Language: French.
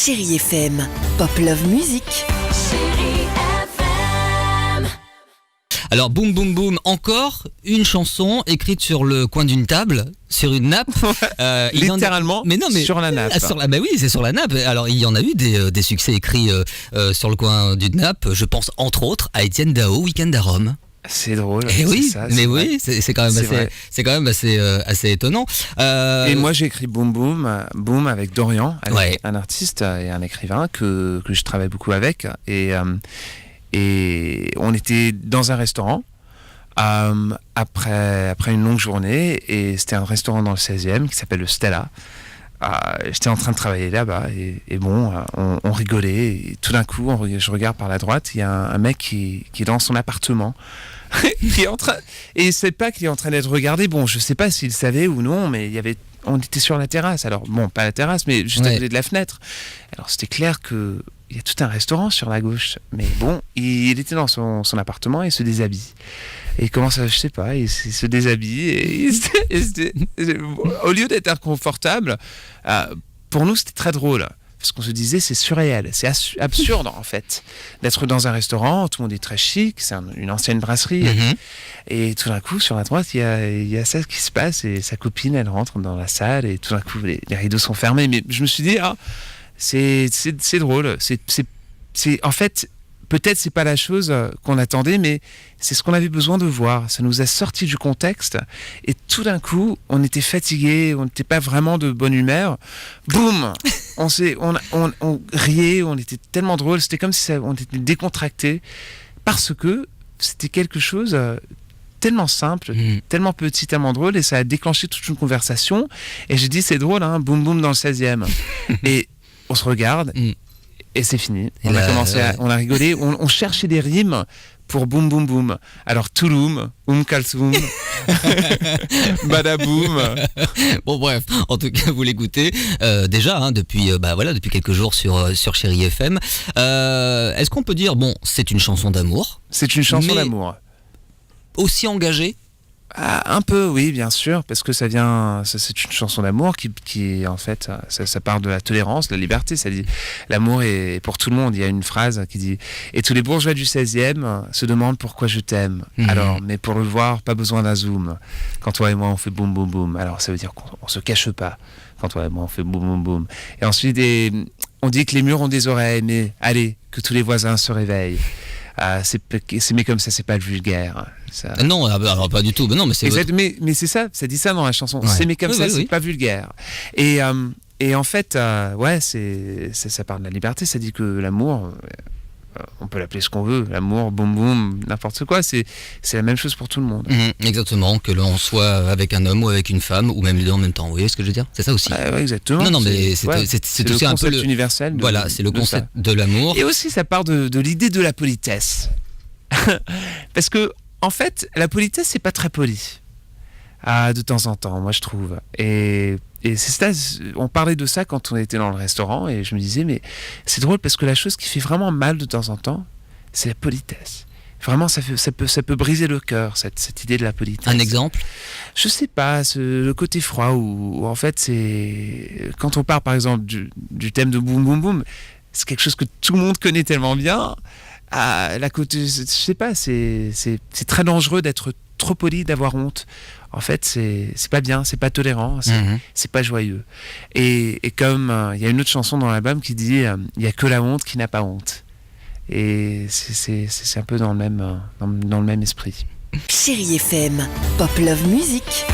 Chérie FM, Pop Love Music. Alors Boum Boum Boum, encore une chanson écrite sur le coin d'une table, sur une nappe. Littéralement, sur la nappe. Oui, c'est sur la nappe. Alors il y en a eu des succès écrits sur le coin d'une nappe. Je pense entre autres à Étienne Dao, Week-end à Rome. C'est drôle. Et oui, ça, mais vrai. oui, c'est quand même assez étonnant. Et moi j'ai écrit Boum Boum Boum avec Dorian, Ouais. un artiste et un écrivain que je travaille beaucoup avec. Et on était dans un restaurant après une longue journée, et c'était un restaurant dans le 16e qui s'appelle le Stella. J'étais en train de travailler là-bas et bon, on rigolait, et tout d'un coup je regarde par la droite, il y a un mec qui est dans son appartement qui est en train, et il sait pas qu'il est en train d'être regardé. Bon, je sais pas s'il savait ou non, mais on était sur la terrasse, alors bon, pas la terrasse, mais juste à côté de la fenêtre. Alors c'était clair que il y a tout un restaurant sur la gauche, mais bon, il était dans son appartement et il se déshabille. Et il commence à, je sais pas, il se déshabille au lieu d'être inconfortable, pour nous c'était très drôle. Parce qu'on se disait, c'est surréel, c'est absurde en fait, d'être dans un restaurant, tout le monde est très chic, c'est une ancienne brasserie, et tout d'un coup, sur la droite, il y a ça qui se passe, et sa copine, elle rentre dans la salle, et tout d'un coup, les rideaux sont fermés. Mais je me suis dit, c'est drôle, en fait, peut-être c'est pas la chose qu'on attendait, mais c'est ce qu'on avait besoin de voir. Ça nous a sorti du contexte, et tout d'un coup, on était fatigués, on n'était pas vraiment de bonne humeur. Boum, on riait, on était tellement drôle. C'était comme si on était décontractés, parce que c'était quelque chose tellement simple, tellement petit, tellement drôle, et ça a déclenché toute une conversation. Et j'ai dit, c'est drôle, hein, boum boum dans le 16e. Et on se regarde. Et c'est fini. On a rigolé. On cherchait des rimes pour Boum Boum Boum. Alors Touloum, Kalsoum, Badaboum. Bon bref, en tout cas vous l'écoutez déjà depuis quelques jours sur Chérie FM. Est-ce qu'on peut dire, bon, c'est une chanson d'amour? C'est une chanson d'amour. Aussi engagée? Un peu, oui, bien sûr, parce que c'est une chanson d'amour qui en fait, ça part de la tolérance, de la liberté. Ça dit, l'amour est pour tout le monde. Il y a une phrase qui dit, et tous les bourgeois du 16e se demandent pourquoi je t'aime. Alors, mais pour le voir, pas besoin d'un zoom. Quand toi et moi on fait boum boum boum, alors ça veut dire qu'on se cache pas. Quand toi et moi on fait boum boum boum. Et ensuite, on dit que les murs ont des oreilles, mais allez, que tous les voisins se réveillent. Mais comme ça, c'est pas vulgaire. Ça... Non, alors pas du tout. Mais non, mais c'est. Mais c'est ça dit ça dans la chanson. Ouais. C'est mais comme ça, c'est pas vulgaire. Et en fait, ça parle de la liberté. Ça dit que l'amour, on peut l'appeler ce qu'on veut. L'amour, boum boum, n'importe quoi. C'est la même chose pour tout le monde. Exactement, que l'on soit avec un homme ou avec une femme, ou même les deux en même temps. Vous voyez ce que je veux dire? C'est ça aussi. Ouais, exactement. Non, mais c'est aussi un peu le concept universel. Voilà, c'est le concept de l'amour. Et aussi, ça part de l'idée de la politesse. Parce que, en fait, la politesse, c'est pas très poli. De temps en temps, moi je trouve. Et c'est ça, on parlait de ça quand on était dans le restaurant, et je me disais, mais c'est drôle parce que la chose qui fait vraiment mal de temps en temps, c'est la politesse. Vraiment, ça peut briser le cœur, cette idée de la politesse. Un exemple? Je sais pas, le côté froid où en fait, c'est quand on parle par exemple du thème de Boum Boum Boum, c'est quelque chose que tout le monde connaît tellement bien. Je sais pas, c'est très dangereux d'être trop poli, d'avoir honte. En fait, c'est pas bien, c'est pas tolérant, c'est pas joyeux. Et comme il y a une autre chanson dans l'album qui dit il y a que la honte qui n'a pas honte. Et c'est un peu dans le même esprit. Chérie FM, Pop Love Music.